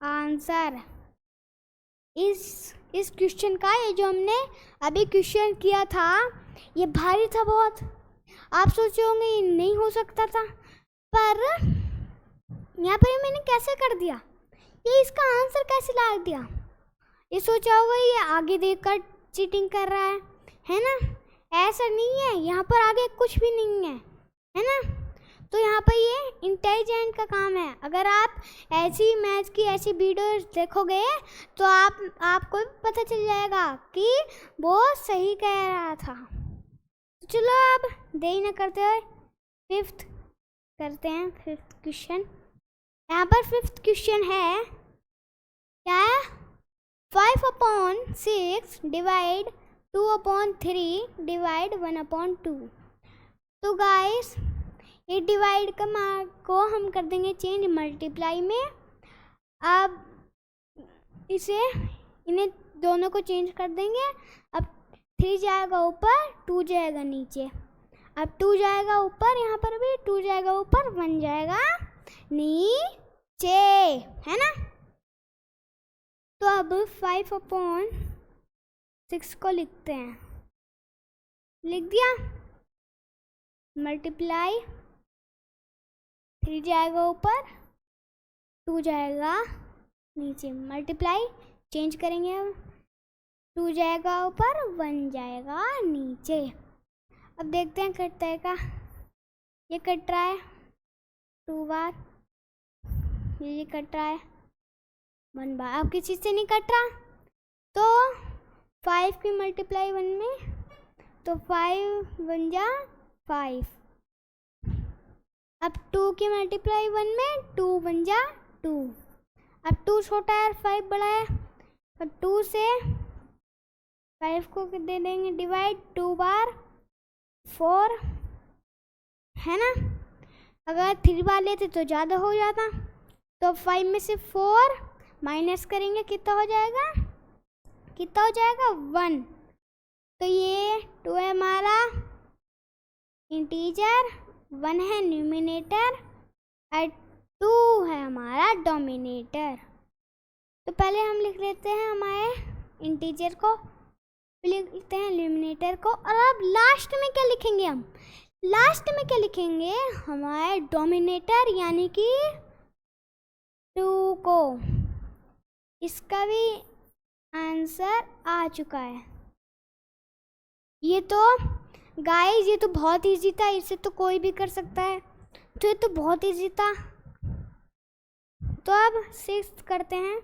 आंसर। इस क्वेश्चन का, ये जो हमने अभी क्वेश्चन किया था, ये भारी था बहुत। आप सोचे होंगे ये नहीं हो सकता था, पर यहाँ पर मैंने कैसे कर दिया, ये इसका आंसर कैसे ला दिया। ये सोचा होगा ये आगे देखकर चीटिंग कर रहा है ना। ऐसा नहीं है, यहाँ पर आगे कुछ भी नहीं है ना। तो यहाँ पर ये इंटेलिजेंट का काम है। अगर आप ऐसी मैथ्स की ऐसी वीडियोस देखोगे तो आपको भी पता चल जाएगा कि वो सही कह रहा था। तो चलो अब देरी न करते हुए 5th करते हैं। 5th क्वेश्चन, यहाँ पर 5th क्वेश्चन है क्या है, 5/6 डिवाइड 2/3 डिवाइड 1/2। तो गाइस ये डिवाइड का मार्क को हम कर देंगे चेंज मल्टीप्लाई में। अब इन्हें दोनों को चेंज कर देंगे। अब 3 जाएगा ऊपर, 2 जाएगा नीचे। अब 2 जाएगा ऊपर, यहाँ पर भी 2 जाएगा ऊपर, 1 जाएगा नीचे, है ना। तो अब 5/6 को लिखते हैं, लिख दिया। मल्टीप्लाई 3 जाएगा ऊपर, 2 जाएगा नीचे, मल्टीप्लाई चेंज करेंगे अब, 2 जाएगा ऊपर, 1 जाएगा नीचे। अब देखते हैं कटता है का, ये कट रहा है 2 बार, ये कट रहा है 1 बार। अब किसी से नहीं कट रहा, तो 5 की मल्टीप्लाई 1 में, तो 5 1 जा 5। अब 2 की मल्टीप्लाई 1 में, 2 1 जा 2। अब 2 छोटा है और 5 बड़ा है, और 2 से 5 को दे देंगे डिवाइड, 2 बार 4, है ना। अगर 3 बार लेते तो ज़्यादा हो जाता, तो 5 में से 4 माइनस करेंगे, कितना हो जाएगा, कितना हो जाएगा 1। तो ये 2 है हमारा इंटीजर, 1 है न्यूमिनेटर और 2 है हमारा डोमिनेटर। तो पहले हम लिख लेते हैं हमारे इंटीजर को, लिख लेते हैं न्यूमिनेटर को, और अब लास्ट में क्या लिखेंगे हम, लास्ट में क्या लिखेंगे, हमारे डोमिनेटर यानी कि 2 को। इसका भी आंसर आ चुका है। ये तो गाइस, ये तो बहुत इजी था, इसे तो कोई भी कर सकता है, तो ये तो बहुत इजी था। तो अब 6th करते हैं।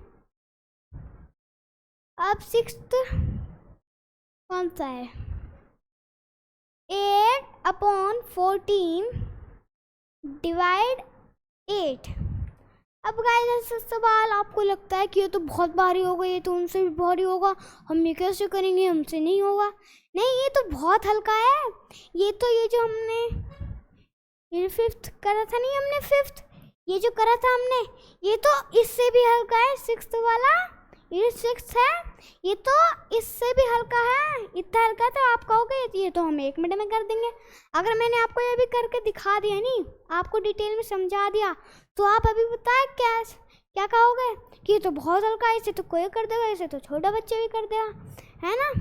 अब 6th कौन सा है, 8/14 डिवाइड 8। अब गाइस ऐसा सवाल आपको लगता है कि ये तो बहुत भारी होगा, ये तो उनसे भी भारी होगा, हम ये कैसे करेंगे, हमसे नहीं होगा। नहीं, ये तो बहुत हल्का है। ये तो ये जो हमने ये 5th करा था, नहीं हमने 5th ये जो करा था हमने, ये तो इससे भी हल्का है। 6th वाला ये 6th है, ये तो इससे भी हल्का है। इतना हल्का तो आप कहोगे ये तो हम 1 मिनट में कर देंगे। अगर मैंने आपको ये भी करके दिखा दिया, नहीं आपको डिटेल में समझा दिया, तो आप अभी बताए क्या कहोगे कि ये तो बहुत हल्का है, इसे तो कोई कर देगा, इसे तो छोटा बच्चा भी कर देगा, है ना।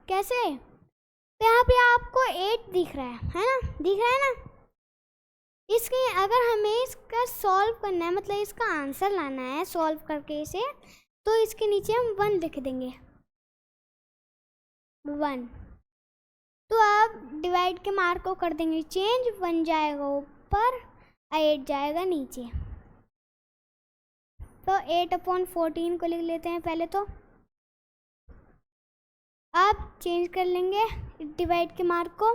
कैसे, तो यहाँ पे आपको 8 दिख रहा है ना, दिख रहा है ना। इसके अगर हमें इसका सॉल्व करना है, मतलब इसका आंसर लाना है सॉल्व करके इसे, तो इसके नीचे हम 1 लिख देंगे, 1। तो अब डिवाइड के मार्क को कर देंगे चेंज, 1 जाएगा ऊपर, 8 जाएगा नीचे। तो 8/14 को लिख लेते हैं पहले तो। अब चेंज कर लेंगे डिवाइड के मार्क को,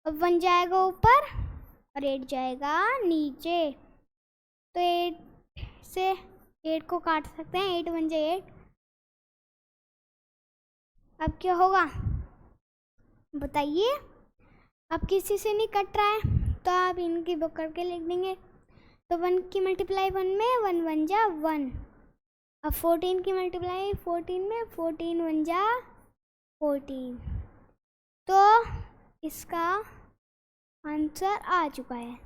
अब 1 जाएगा ऊपर और 8 जाएगा नीचे। तो 8 से 8 को काट सकते हैं, 8 1 जा 8। अब क्या होगा बताइए, अब किसी से नहीं कट रहा है, तो आप इनकी बुक करके लिख देंगे। तो 1 की मल्टीप्लाई 1 में, 1 1 जा 1। अब 14 की मल्टीप्लाई 14 में, 14 1 जा 14। तो इसका आंसर आ चुका है।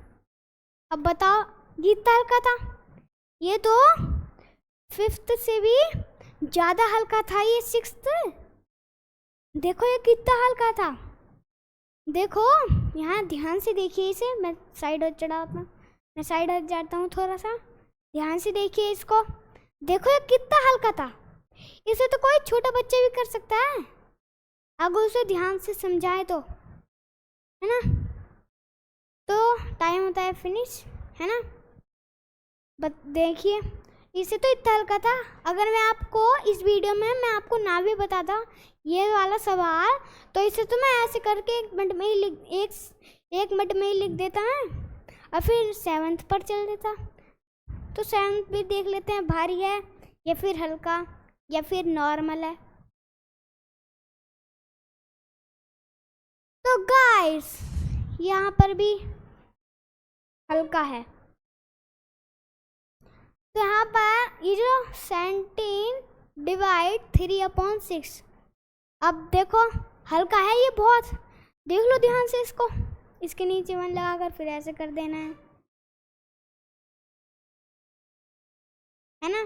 अब बताओ, ये इतना हल्का था, ये तो 5th से भी ज़्यादा हल्का था ये 6th। देखो ये कितना हल्का था, देखो यहाँ ध्यान से देखिए इसे। मैं साइड हट चढ़ाता हूँ, मैं साइड हट जाता हूँ थोड़ा सा, ध्यान से देखिए इसको। देखो ये कितना हल्का था, इसे तो कोई छोटा बच्चा भी कर सकता है अगर उसे ध्यान से समझाए तो, है ना। तो टाइम होता है फिनिश, है ना। देखिए इसे तो इतना हल्का था, अगर मैं आपको इस वीडियो में मैं आपको ना भी बताता ये वाला सवाल, तो इसे तो मैं ऐसे करके 1 मिनट में ही एक मिनट में ही लिख देता है और फिर 7th पर चल देता। तो 7th भी देख लेते हैं, भारी है या फिर हल्का या फिर नॉर्मल है। तो गाइस यहाँ पर भी हल्का है। तो यहाँ पर ये जो 17 डिवाइड 3/6, अब देखो हल्का है ये बहुत, देख लो ध्यान से इसको, इसके नीचे 1 लगाकर फिर ऐसे कर देना है ना।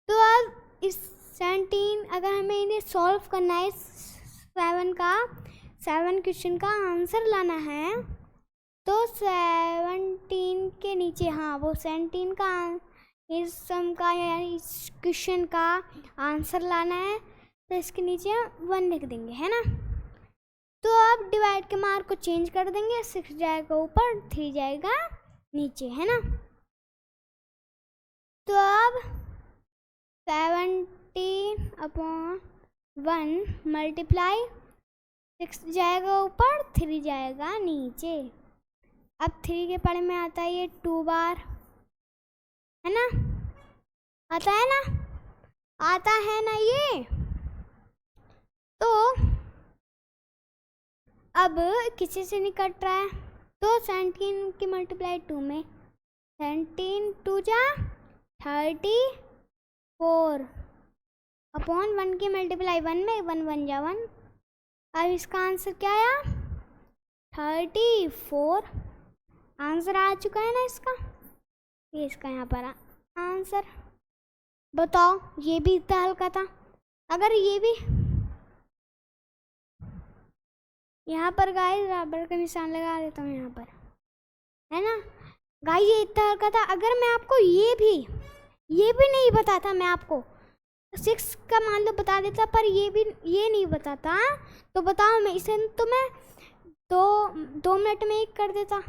तो अब इस 17 अगर हमें इन्हें सॉल्व करना है, 7 क्वेश्चन का आंसर लाना है, तो 17 के नीचे, हाँ वो 17 का इस सम का या इस क्वेश्चन का आंसर लाना है, तो इसके नीचे 1 लिख देंगे है ना। तो अब डिवाइड के मार्क को चेंज कर देंगे, 6 जाएगा ऊपर, 3 जाएगा नीचे है ना। तो अब 70/1 मल्टीप्लाई 6 जाएगा ऊपर, 3 जाएगा नीचे। अब 3 के पढ़े में आता है ये 2 बार है ना, आता है ना, आता है ना ये। तो अब किसी से नहीं कट रहा है, तो 17 की मल्टीप्लाई 2 में, 17 2 जा 34 अपॉन 1 की मल्टीप्लाई 1 में, 1 1 जा 1। अब इसका आंसर क्या आया, 34 आंसर आ चुका है ना इसका। ये इसका यहाँ पर आंसर। बताओ ये भी इतना हल्का था। अगर ये भी यहाँ पर गाइस बराबर का निशान लगा देता हूँ यहाँ पर है ना। गाइस ये इतना हल्का था, अगर मैं आपको ये भी नहीं बताता, मैं आपको 6 का मान लो बता देता, पर ये नहीं बताता, तो बताओ मैं इसे तो मैं 2 मिनट में ही कर देता,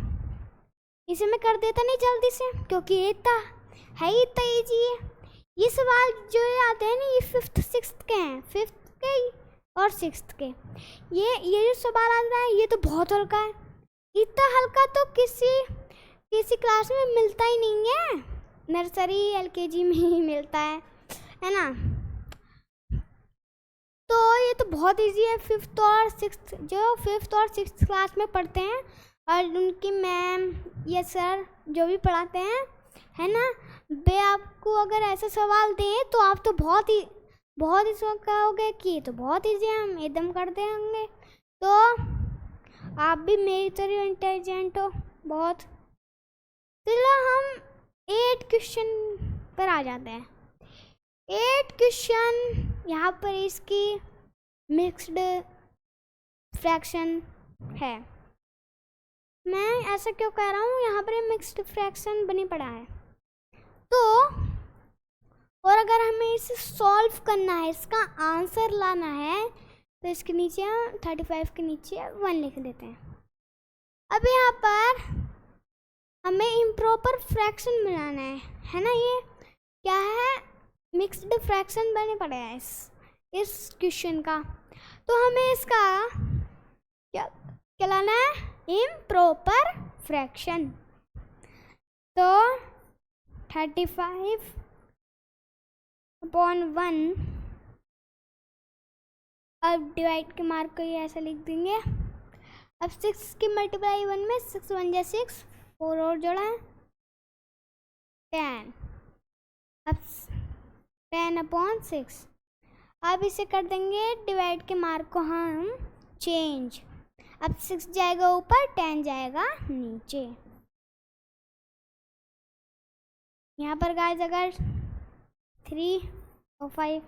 इसे मैं कर देता नहीं जल्दी से, क्योंकि ये इतना है ही इतना ईजी है। ये सवाल जो आते हैं ना, ये 5th 6th के हैं, 5th के और 6th के। ये जो सवाल आता है ये तो बहुत हल्का है, इतना हल्का तो किसी क्लास में मिलता ही नहीं है, नर्सरी LKG में ही मिलता है ना। तो ये तो बहुत इजी है। 5th और 6th, जो 5th और 6th क्लास में पढ़ते हैं और उनकी मैम या सर जो भी पढ़ाते हैं है ना, वे आपको अगर ऐसा सवाल दें तो आप तो बहुत ही कहोगे कि ये तो बहुत ईजी है, हम एकदम कर देंगे। तो आप भी मेरी तरह इंटेलिजेंट हो बहुत। चलो हम 8 क्वेश्चन पर आ जाते हैं। 8 क्वेश्चन यहाँ पर इसकी मिक्स्ड फ्रैक्शन है। मैं ऐसा क्यों कह रहा हूँ, यहाँ पर ये मिक्स्ड फ्रैक्शन बनी पड़ा है। तो और अगर हमें इसे सॉल्व करना है, इसका आंसर लाना है, तो इसके नीचे 35 के नीचे 1 लिख देते हैं। अब यहाँ पर हमें इम्प्रॉपर फ्रैक्शन बनाना है ना। ये क्या है, मिक्स्ड फ्रैक्शन बने पड़े हैं इस क्वेश्चन का। तो हमें इसका क्या लाना है, इम्प्रॉपर फ्रैक्शन। तो 35/1 अब डिवाइड के मार्क को ये ऐसा लिख देंगे। अब 6 की मल्टीप्लाई 1 में, 6 1 जा 6, 4 और जोड़ा है 10। अब 10/6। अब इसे कर देंगे डिवाइड के मार्क को हम चेंज। अब 6 जाएगा ऊपर, 10 जाएगा नीचे। यहाँ पर गाइस अगर 3 और 5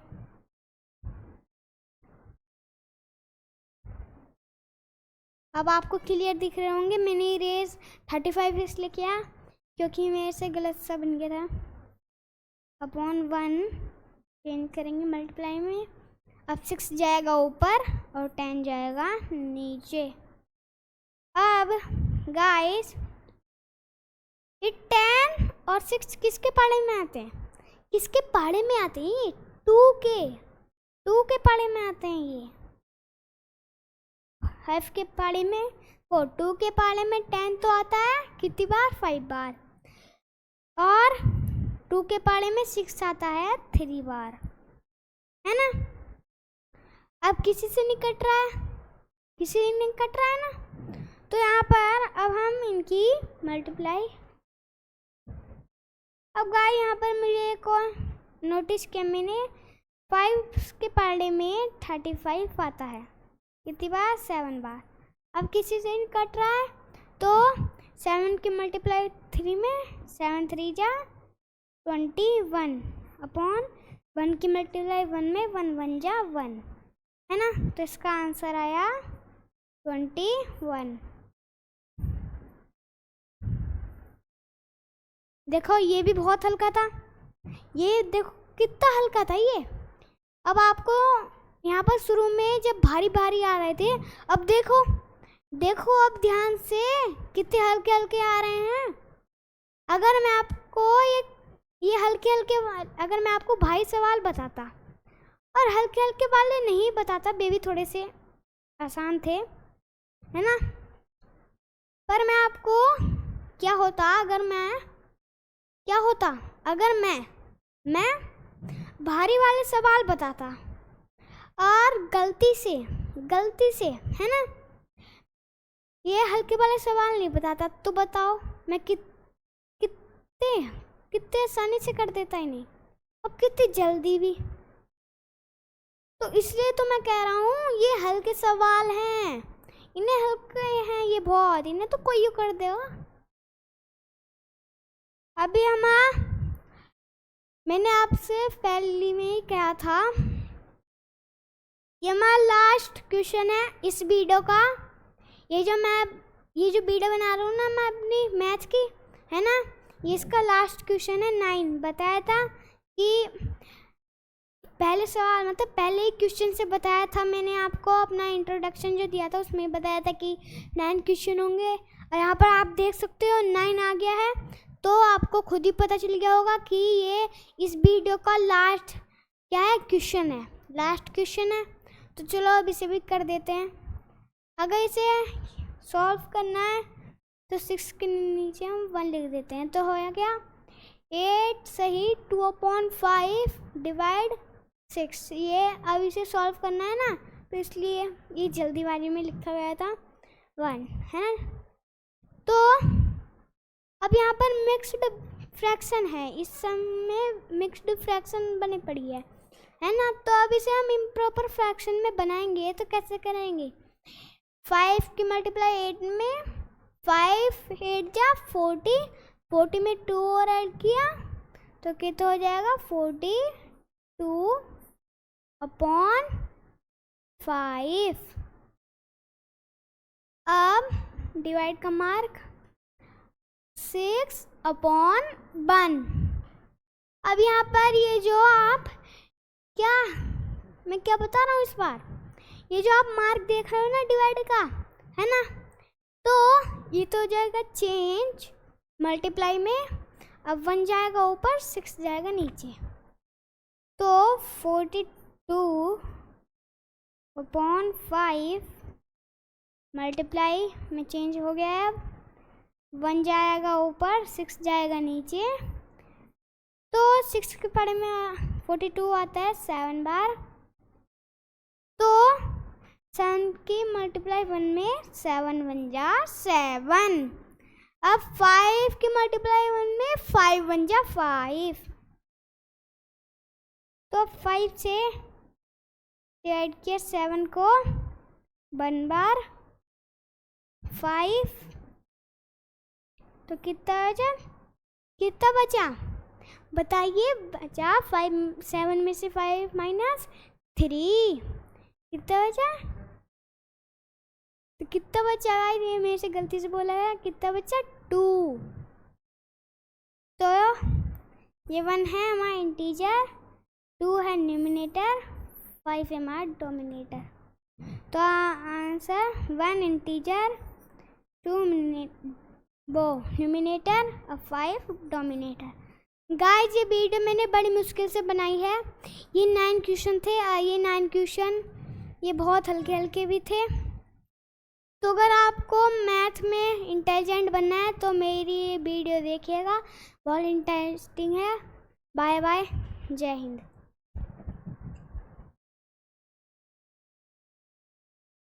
अब आपको क्लियर दिख रहे होंगे। मैंने इरेज 35 इसलिए किया क्योंकि मेरे से गलत सा बन गया था। /1 चेंज करेंगे मल्टीप्लाई में। अब 6 जाएगा ऊपर और 10 जाएगा नीचे। अब गाइस ये 10 और 6 किसके पाड़े में आते हैं, किसके पाड़े में आते हैं, ये 2 के पाड़े में आते हैं। ये 5 के पाड़े में, वो 2 के पाड़े में 10 तो आता है कितनी बार, 5 बार। और 2 के पाड़े में 6 आता है 3 बार, है ना। अब किसी से नहीं कट रहा है, किसी से नहीं कट रहा है ना। तो यहाँ पर अब हम इनकी मल्टीप्लाई। अब गाइस यहाँ पर मुझे एक और नोटिस किया मैंने, 5 के पाड़े में 35 आता है, कितनी बार? 7 बार। अब किसी से कट रहा है तो 7 के मल्टीप्लाई 3 में 7 3 जा 21 अपॉन 1 की मल्टीप्लाई 1 में 1 1 जा 1, है ना। तो इसका आंसर आया 21। देखो ये भी बहुत हल्का था, ये देखो कितना हल्का था ये। अब आपको यहाँ पर शुरू में जब भारी भारी आ रहे थे, अब देखो देखो अब ध्यान से कितने हल्के हल्के आ रहे हैं। अगर मैं आपको ये हल्के हल्के, अगर मैं आपको भारी सवाल बताता और हल्के हल्के वाले नहीं बताता, बेबी थोड़े से आसान थे, है ना। पर मैं आपको क्या होता अगर मैं भारी वाले सवाल बताता और गलती से, है ना, ये हल्के वाले सवाल नहीं बताता, तो बताओ मैं कितने आसानी से कर देता इन्हें, अब कितनी जल्दी भी। तो इसलिए तो मैं कह रहा हूँ ये हल्के सवाल हैं, इन्हें हल्के हैं ये बहुत, इन्हें तो कोई कर देगा। अभी मैंने आपसे पहले में ही कहा था, ये हमारा लास्ट क्वेश्चन है इस वीडियो का। ये जो वीडियो बना रहा हूँ ना मैं अपनी मैथ की, है ना, ये इसका लास्ट क्वेश्चन है 9। बताया था कि पहले सवाल मतलब पहले ही क्वेश्चन से बताया था मैंने आपको, अपना इंट्रोडक्शन जो दिया था उसमें बताया था कि 9 क्वेश्चन होंगे। और यहाँ पर आप देख सकते हो 9 आ गया है, तो आपको खुद ही पता चल गया होगा कि ये इस वीडियो का लास्ट क्या है, क्वेश्चन है, लास्ट क्वेश्चन है। तो चलो अब इसे भी कर देते हैं। अगर इसे सॉल्व करना है तो 6 के नीचे हम 1 लिख देते हैं, तो होया क्या 8 सही 2/5 डिवाइड 6। ये अब इसे सॉल्व करना है ना, तो इसलिए ये जल्दीबाजी में लिखा गया था 1, है ना। तो अब यहाँ पर मिक्स्ड फ्रैक्शन है, इस समय मिक्स्ड फ्रैक्शन बनी पड़ी है ना। तो अब इसे हम इम्प्रॉपर फ्रैक्शन में बनाएंगे, तो कैसे करेंगे? 5 की मल्टीप्लाई 8 में 5 8 जा 40, 40 में 2 और ऐड किया तो कितना हो जाएगा 42/5। अब डिवाइड का मार्क 6/1। अब यहाँ पर ये जो आप मैं क्या बता रहा हूँ इस बार, ये जो आप मार्क देख रहे हो ना डिवाइड का, है ना, तो ये तो हो जाएगा चेंज मल्टीप्लाई में। अब 1 जाएगा ऊपर, 6 जाएगा नीचे, तो 42/5 मल्टीप्लाई में चेंज हो गया है। अब 1 जाएगा ऊपर, 6 जाएगा नीचे, तो 6 के पड़े में 42 आता है 7 बार। तो 7 की मल्टीप्लाई 1 में 7 1 जा 7। अब 5 की मल्टीप्लाई 1 में 5 1 जा 5। तो 5 से डिवाइड किया 7 को 1 बार 5, तो कितना बचा बताइए? बचा 7 में से 5 माइनस 3, कितना बचा? तो कितना बचा? ये मेरे से गलती से बोला है, कितना बचा? 2। तो ये 1 है हमारा इंटीजर, 2 है न्यूमिनेटर, 5 है हमारा डोमिनेटर। तो आंसर 1 इंटीजर, 2 न्यूमिनेटर और 5 डोमिनेटर। गाइस ये वीडियो मैंने बड़ी मुश्किल से बनाई है। ये 9 क्वेश्चन थे, ये 9 क्वेश्चन ये बहुत हल्के हल्के भी थे। तो अगर आपको मैथ में इंटेलिजेंट बनना है तो मेरी वीडियो देखिएगा, बहुत इंटरेस्टिंग है। बाय बाय, जय हिंद।